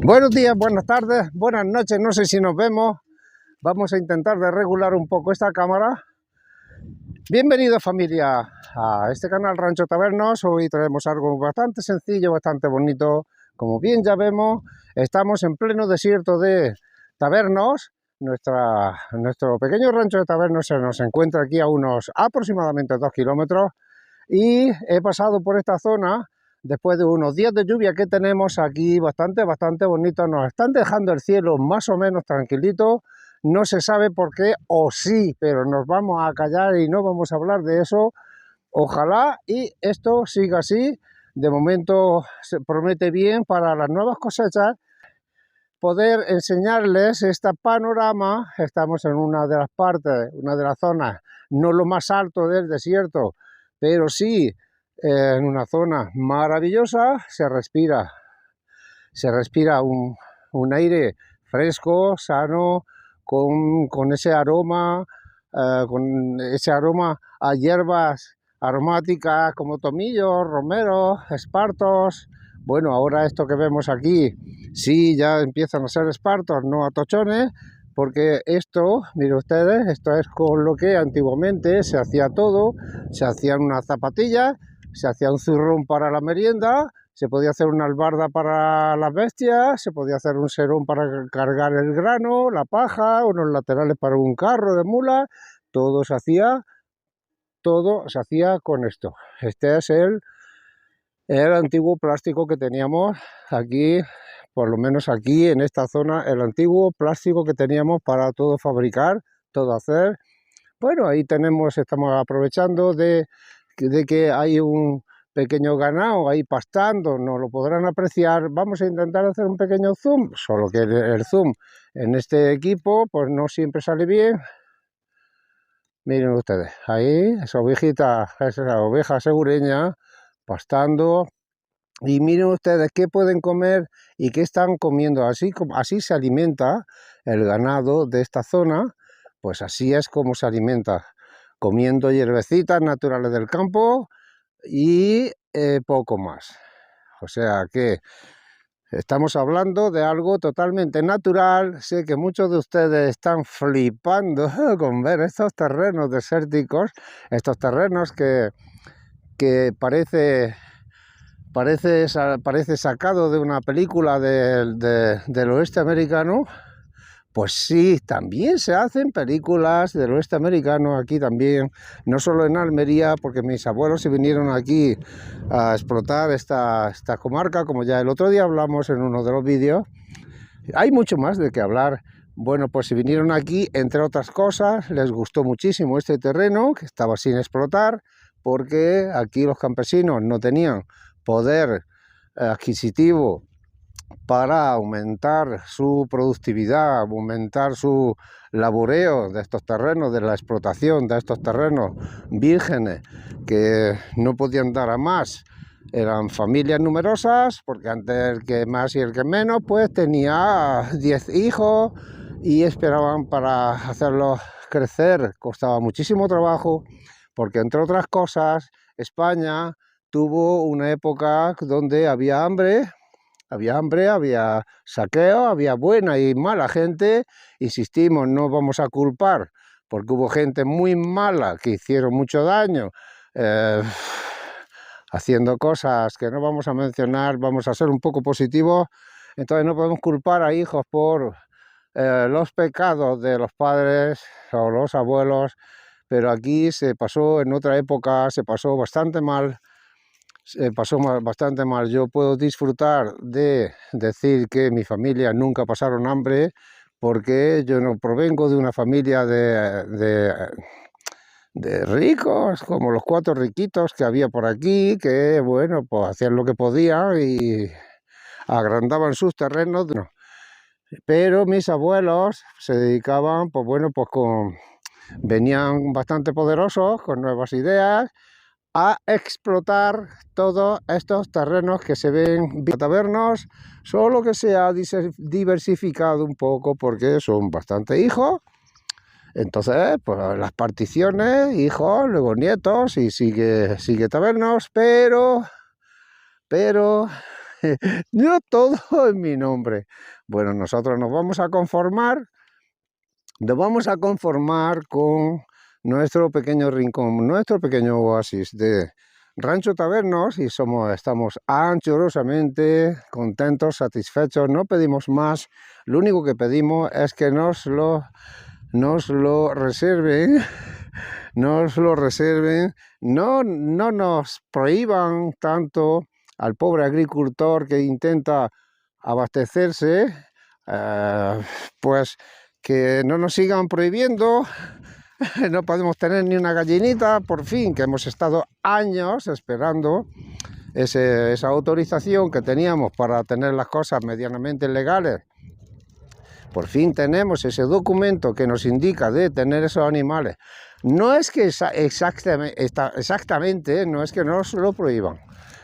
Buenos días, buenas tardes, buenas noches, no sé si nos vemos. Vamos a intentar de regular un poco esta cámara. Bienvenidos familia a este canal Rancho Tabernos. Hoy traemos algo bastante sencillo, bastante bonito. Como bien ya vemos, estamos en pleno desierto de Tabernos. Nuestro pequeño rancho de Tabernos se nos encuentra aquí a unos aproximadamente 2 kilómetros. Y he pasado por esta zona después de unos días de lluvia que tenemos aquí bastante bonito. Nos están dejando el cielo más o menos tranquilito. No se sabe por qué, o sí, pero nos vamos a callar y no vamos a hablar de eso. Ojalá y esto siga así. De momento se promete bien para las nuevas cosechas poder enseñarles este panorama. Estamos en una de las partes, una de las zonas, no lo más alto del desierto, pero sí en una zona maravillosa. Se respira un aire fresco, sano, con ese aroma a hierbas aromáticas como tomillo, romero, espartos. Bueno, ahora esto que vemos aquí, sí, ya empiezan a ser espartos, no a tochones, porque esto, miren ustedes, esto es con lo que antiguamente se hacía todo. Se hacían unas zapatillas, se hacía un zurrón para la merienda, se podía hacer una albarda para las bestias, se podía hacer un serón para cargar el grano, la paja, unos laterales para un carro de mula. Todo se hacía con esto. Este es el antiguo plástico que teníamos aquí, por lo menos aquí en esta zona, el antiguo plástico que teníamos para todo fabricar, todo hacer. Bueno, ahí estamos aprovechando de que hay un pequeño ganado ahí pastando, no lo podrán apreciar. Vamos a intentar hacer un pequeño zoom, solo que el zoom en este equipo pues no siempre sale bien. Miren ustedes, ahí esa ovejita, esa oveja segureña pastando. Y miren ustedes qué pueden comer y qué están comiendo. Así se alimenta el ganado de esta zona, pues así es como se alimenta, comiendo hierbecitas naturales del campo y poco más. O sea que estamos hablando de algo totalmente natural. Sé que muchos de ustedes están flipando con ver estos terrenos desérticos, estos terrenos que parece sacado de una película del oeste americano. Pues sí, también se hacen películas del oeste americano aquí también, no solo en Almería, porque mis abuelos se vinieron aquí a explotar esta comarca, como ya el otro día hablamos en uno de los vídeos. Hay mucho más de qué hablar. Bueno, pues se vinieron aquí, entre otras cosas, les gustó muchísimo este terreno que estaba sin explotar, porque aquí los campesinos no tenían poder adquisitivo para aumentar su productividad, aumentar su laboreo de estos terrenos, de la explotación de estos terrenos vírgenes que no podían dar a más. Eran familias numerosas, porque antes el que más y el que menos pues tenía 10 hijos y esperaban para hacerlos crecer. Costaba muchísimo trabajo, porque entre otras cosas España tuvo una época donde había hambre, había saqueo, había buena y mala gente. Insistimos, no vamos a culpar, porque hubo gente muy mala que hicieron mucho daño, haciendo cosas que no vamos a mencionar. Vamos a ser un poco positivos. Entonces no podemos culpar a hijos por los pecados de los padres o los abuelos, pero aquí se pasó, en otra época se pasó bastante mal. Yo puedo disfrutar de decir que mi familia nunca pasaron hambre, porque yo no provengo de una familia de ricos, como los 4 riquitos que había por aquí, que bueno, pues hacían lo que podían y agrandaban sus terrenos. No. Pero mis abuelos se dedicaban, pues bueno, pues venían bastante poderosos, con nuevas ideas, a explotar todos estos terrenos que se ven tabernos, solo que se ha diversificado un poco porque son bastante hijos. Entonces, pues las particiones, hijos, luego nietos y sigue tabernos, pero no todo en mi nombre. Bueno, nosotros nos vamos a conformar con nuestro pequeño rincón, nuestro pequeño oasis de Rancho Tabernos, y estamos ansiosamente contentos, satisfechos, no pedimos más. Lo único que pedimos es que nos lo reserven, no nos prohíban tanto al pobre agricultor que intenta abastecerse, pues que no nos sigan prohibiendo. No podemos tener ni una gallinita, por fin, que hemos estado años esperando esa autorización que teníamos para tener las cosas medianamente legales. Por fin tenemos ese documento que nos indica de tener esos animales. No es que exactamente, no es que nos lo prohíban,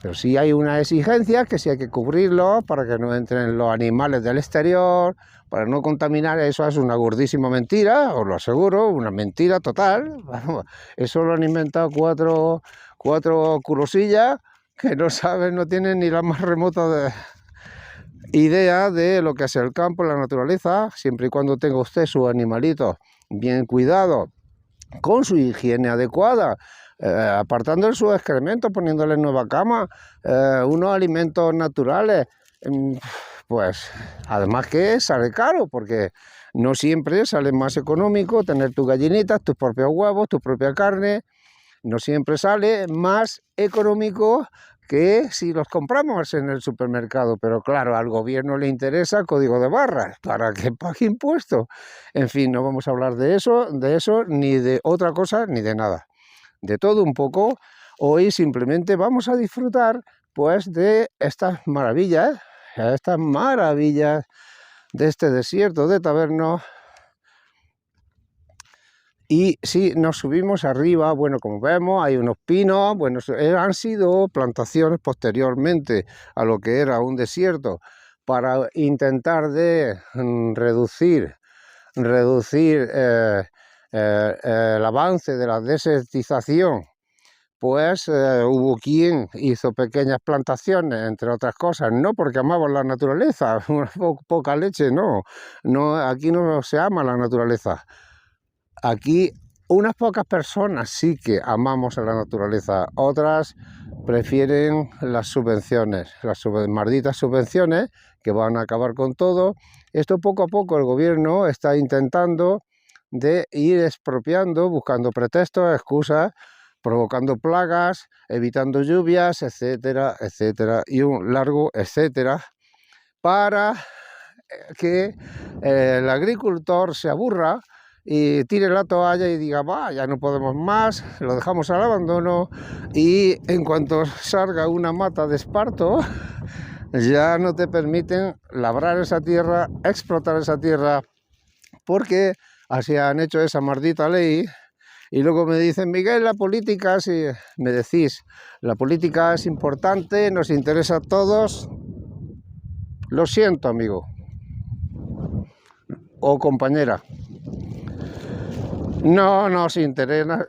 pero sí hay una exigencia que sí hay que cubrirlo para que no entren los animales del exterior, para no contaminar. Eso es una gordísima mentira, os lo aseguro, una mentira total. Eso lo han inventado cuatro culosillas que no saben, no tienen ni la más remota idea de lo que es el campo, la naturaleza, siempre y cuando tenga usted su animalito bien cuidado, con su higiene adecuada, apartando su excremento, poniéndole nueva cama, unos alimentos naturales, pues además que sale caro, porque no siempre sale más económico tener tus gallinitas, tus propios huevos, tu propia carne. No siempre sale más económico que si los compramos en el supermercado, pero claro, al gobierno le interesa código de barras para que pague impuestos. En fin, no vamos a hablar de eso, ni de otra cosa, ni de nada. De todo un poco. Hoy simplemente vamos a disfrutar pues de estas maravillas de este desierto de Tabernos. Y si nos subimos arriba, bueno, como vemos, hay unos pinos, bueno, han sido plantaciones posteriormente a lo que era un desierto, para intentar de reducir el avance de la desertización. Pues hubo quien hizo pequeñas plantaciones, entre otras cosas, no porque amamos la naturaleza, poca leche, no, aquí no se ama la naturaleza. Aquí unas pocas personas sí que amamos a la naturaleza, otras prefieren las subvenciones, las malditas subvenciones que van a acabar con todo. Esto poco a poco el gobierno está intentando de ir expropiando, buscando pretextos, excusas, provocando plagas, evitando lluvias, etcétera, etcétera, y un largo etcétera, para que el agricultor se aburra y tire la toalla y diga, va, ya no podemos más, lo dejamos al abandono, y en cuanto salga una mata de esparto, ya no te permiten labrar esa tierra, explotar esa tierra, porque así han hecho esa maldita ley. Y luego me dicen, Miguel, la política, si me decís, la política es importante, nos interesa a todos. Lo siento, amigo o compañera. No nos interesa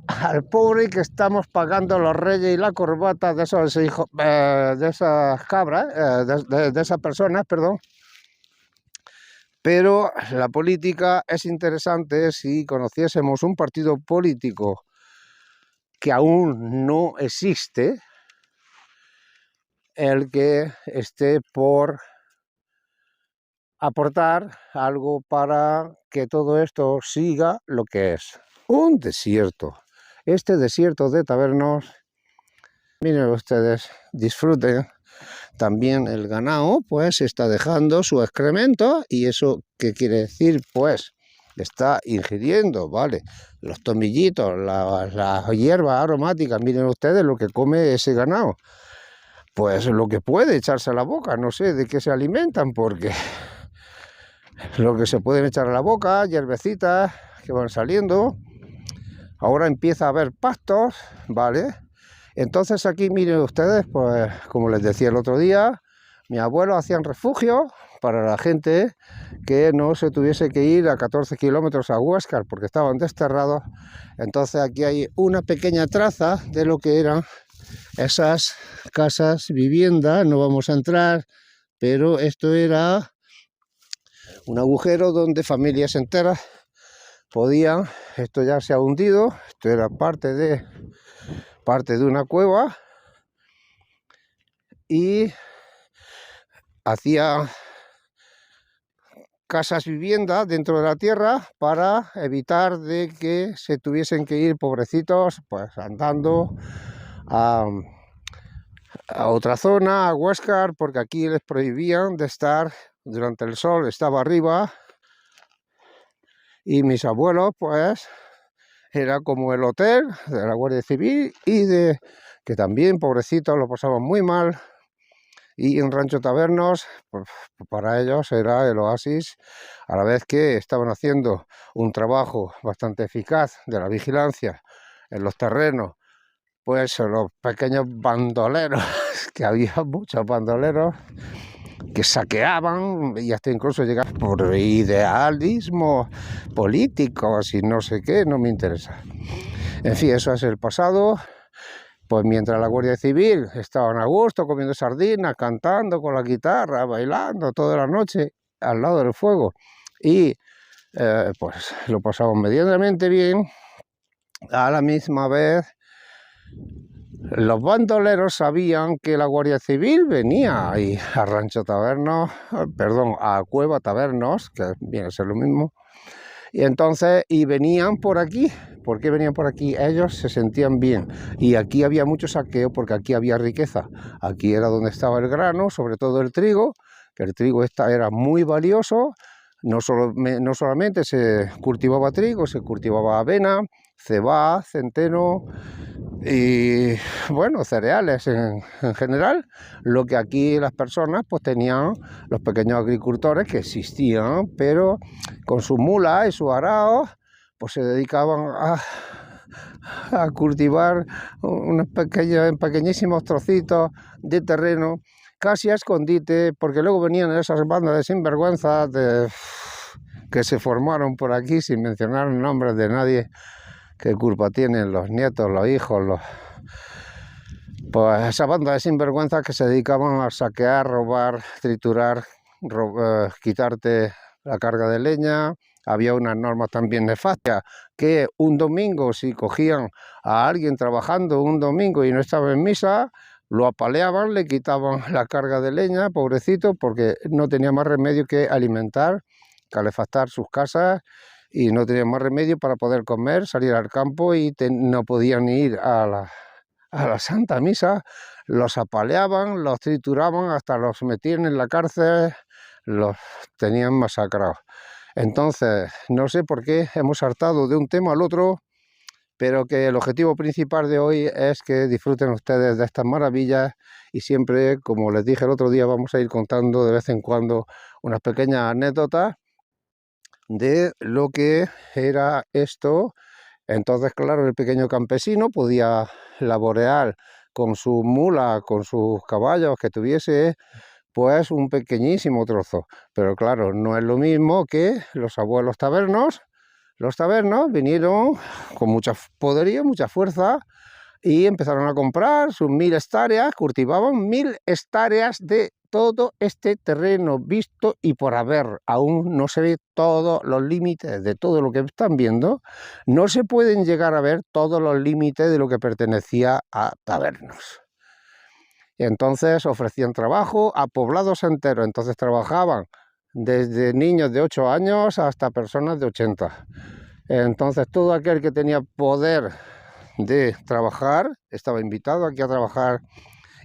al pobre que estamos pagando los reyes y la corbata de esos hijos, de esas cabras, de esas personas, perdón. Pero la política es interesante si conociésemos un partido político que aún no existe, el que esté por aportar algo para que todo esto siga lo que es un desierto. Este desierto de Tabernos, miren ustedes, disfruten. También el ganado pues está dejando su excremento, y eso ¿qué quiere decir? Pues está ingiriendo, ¿vale? Los tomillitos, las hierbas aromáticas, miren ustedes lo que come ese ganado. Pues lo que puede echarse a la boca, no sé de qué se alimentan, porque lo que se pueden echar a la boca, hierbecitas que van saliendo. ahora empieza a haber pastos, ¿vale? Entonces aquí miren ustedes, pues como les decía el otro día, mis abuelos hacían refugio para la gente que no se tuviese que ir a 14 kilómetros a Huéscar porque estaban desterrados. Entonces aquí hay una pequeña traza de lo que eran esas casas, viviendas, no vamos a entrar, pero esto era un agujero donde familias enteras podían, esto ya se ha hundido, esto era parte de una cueva y hacía casas viviendas dentro de la tierra para evitar de que se tuviesen que ir pobrecitos pues andando a otra zona, a Huéscar, porque aquí les prohibían de estar durante el sol, estaba arriba y mis abuelos pues era como el hotel de la Guardia Civil y de que también pobrecitos lo pasaban muy mal. Y en Rancho Tabernos, pues, para ellos era el oasis, a la vez que estaban haciendo un trabajo bastante eficaz de la vigilancia en los terrenos, pues los pequeños bandoleros, que había muchos bandoleros que saqueaban y hasta incluso llegar por idealismo políticos y no sé qué, no me interesa. En fin, eso es el pasado. Pues mientras la Guardia Civil estaban a gusto comiendo sardinas, cantando con la guitarra, bailando toda la noche al lado del fuego y pues lo pasaban medianamente bien, a la misma vez los bandoleros sabían que la Guardia Civil venía ahí a Rancho Tabernos, perdón, a Cueva Tabernos, que viene a ser lo mismo, y entonces, venían por aquí. ¿Por qué venían por aquí? Ellos se sentían bien. Y aquí había mucho saqueo porque aquí había riqueza. Aquí era donde estaba el grano, sobre todo el trigo, que el trigo era muy valioso. No solamente se cultivaba trigo, se cultivaba avena, cebada, centeno y, bueno, cereales en general. Lo que aquí las personas pues tenían, los pequeños agricultores que existían, pero con sus mulas y sus araos, pues se dedicaban a cultivar unos pequeñísimos trocitos de terreno, casi a escondite, porque luego venían esas bandas de sinvergüenzas que se formaron por aquí, sin mencionar nombres de nadie. ¿Qué culpa tienen los nietos, los hijos, pues esa banda de sinvergüenzas que se dedicaban a saquear, robar, triturar, quitarte la carga de leña? Había unas normas también nefastas, que un domingo, si cogían a alguien trabajando un domingo y no estaba en misa, lo apaleaban, le quitaban la carga de leña, pobrecito, porque no tenía más remedio que alimentar, calefactar sus casas, y no tenían más remedio para poder comer, salir al campo, y no podían ir a la Santa Misa. Los apaleaban, los trituraban, hasta los metían en la cárcel, los tenían masacrados. Entonces, no sé por qué hemos saltado de un tema al otro, pero que el objetivo principal de hoy es que disfruten ustedes de estas maravillas, y siempre, como les dije el otro día, vamos a ir contando de vez en cuando unas pequeñas anécdotas de lo que era esto. Entonces, claro, el pequeño campesino podía laborear con su mula, con sus caballos que tuviese, pues un pequeñísimo trozo. Pero claro, no es lo mismo que los abuelos tabernos. Los tabernos vinieron con mucha poderío, mucha fuerza, y empezaron a comprar sus 1000 hectáreas, cultivaban 1000 hectáreas de todo este terreno visto y por haber. Aún no se ve todos los límites de todo lo que están viendo, no se pueden llegar a ver todos los límites de lo que pertenecía a Tabernos. Entonces ofrecían trabajo a poblados enteros, entonces trabajaban desde niños de 8 años hasta personas de 80. Entonces todo aquel que tenía poder de trabajar estaba invitado aquí a trabajar.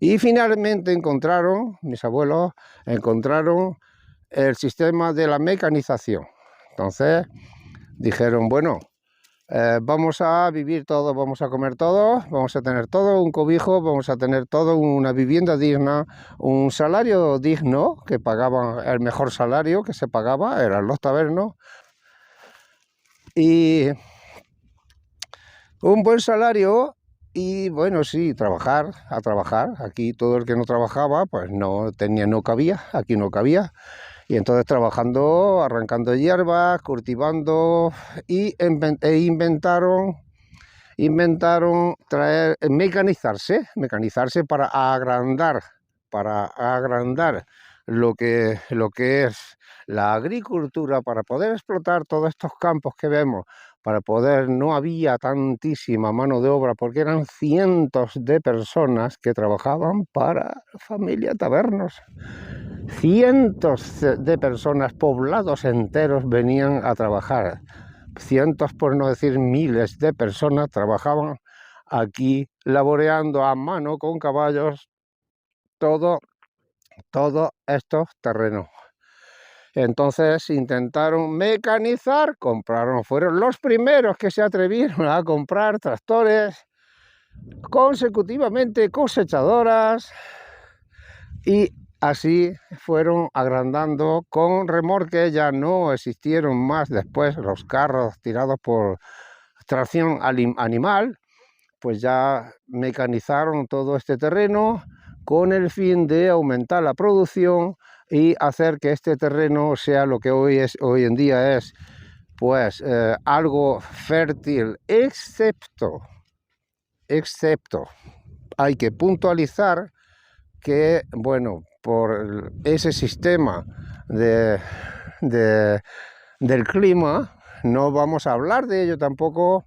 Y finalmente mis abuelos encontraron el sistema de la mecanización. Entonces dijeron, bueno, vamos a vivir todos, vamos a comer todos, vamos a tener todo un cobijo, vamos a tener todo una vivienda digna, un salario digno, que pagaban el mejor salario que se pagaba, eran los tabernos. Y un buen salario y bueno, sí, a trabajar. Aquí todo el que no trabajaba, pues no cabía, aquí no cabía. Y entonces trabajando, arrancando hierbas, cultivando inventaron mecanizarse para agrandar lo que es la agricultura, para poder explotar todos estos campos que vemos, no había tantísima mano de obra, porque eran cientos de personas que trabajaban para la familia Tabernos. Cientos de personas, poblados enteros venían a trabajar. Cientos, por no decir miles de personas trabajaban aquí laboreando a mano con caballos todos estos terrenos. Entonces intentaron mecanizar, fueron los primeros que se atrevieron a comprar tractores, consecutivamente cosechadoras, y así fueron agrandando con remolque. Ya no existieron más después los carros tirados por tracción animal, pues ya mecanizaron todo este terreno con el fin de aumentar la producción y hacer que este terreno sea lo que hoy en día es, pues algo fértil, excepto hay que puntualizar que, bueno, por ese sistema del clima, no vamos a hablar de ello tampoco.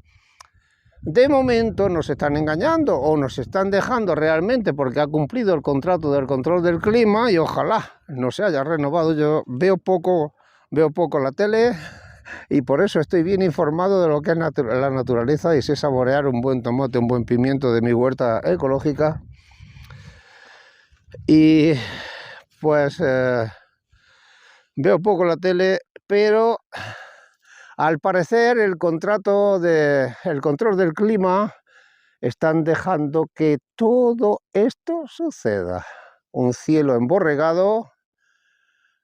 De momento nos están engañando o nos están dejando realmente, porque ha cumplido el contrato del control del clima y ojalá no se haya renovado. Yo veo poco la tele y por eso estoy bien informado de lo que es la naturaleza, y sé saborear un buen tomate, un buen pimiento de mi huerta ecológica. Y pues veo poco la tele, pero al parecer el control del clima están dejando que todo esto suceda. Un cielo emborregado,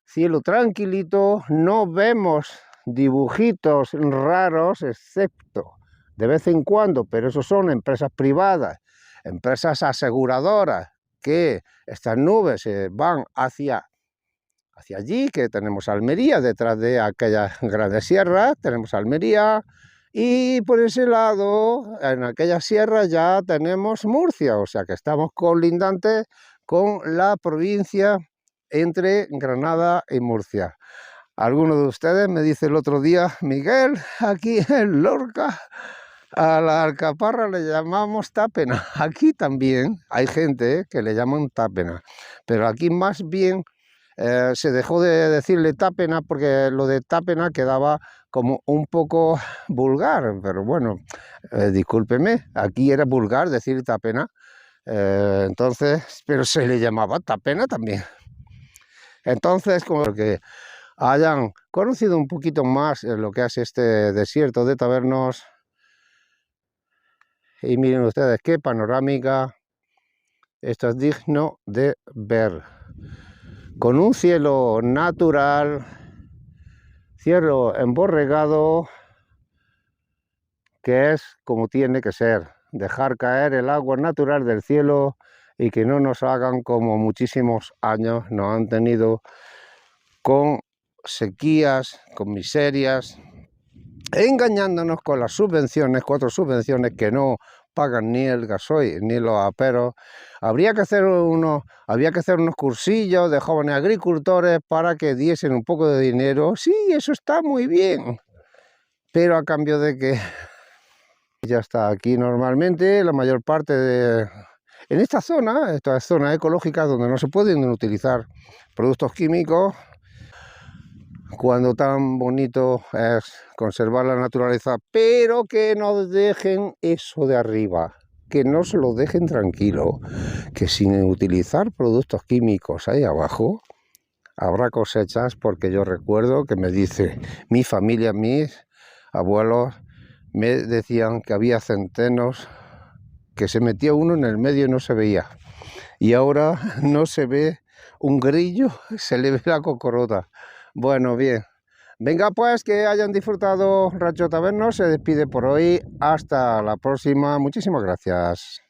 cielo tranquilito, no vemos dibujitos raros, excepto de vez en cuando, pero esos son empresas privadas, empresas aseguradoras, que estas nubes van hacia allí, que tenemos Almería, detrás de aquellas grandes sierras tenemos Almería, y por ese lado, en aquella sierra ya tenemos Murcia, o sea que estamos colindantes con la provincia entre Granada y Murcia. Alguno de ustedes me dice el otro día: Miguel, aquí en Lorca a la alcaparra le llamamos tápena. Aquí también hay gente que le llaman tápena, pero aquí más bien se dejó de decirle tápena, porque lo de tápena quedaba como un poco vulgar, pero bueno, discúlpeme, aquí era vulgar decir tápena, entonces, pero se le llamaba tápena también. Entonces, como que hayan conocido un poquito más lo que es este desierto de Tabernos, y miren ustedes qué panorámica, esto es digno de ver, con un cielo natural, cielo emborregado, que es como tiene que ser, dejar caer el agua natural del cielo y que no nos hagan como muchísimos años nos han tenido, con sequías, con miserias, engañándonos con las subvenciones, 4 subvenciones que no pagan ni el gasoil ni los aperos. Había que hacer unos cursillos de jóvenes agricultores para que diesen un poco de dinero. Sí, eso está muy bien, pero a cambio de que ya está. Aquí normalmente la mayor parte en esta zona ecológicas donde no se pueden utilizar productos químicos, cuando tan bonito es conservar la naturaleza, pero que no dejen eso de arriba, que no se lo dejen tranquilo, que sin utilizar productos químicos ahí abajo habrá cosechas, porque yo recuerdo que me dice mi familia, mis abuelos me decían que había centenos que se metía uno en el medio y no se veía, y ahora no se ve un grillo, se le ve la cocorota. Bueno, bien, Venga pues, que hayan disfrutado Rancho Taberno, se despide por hoy, hasta la próxima, muchísimas gracias.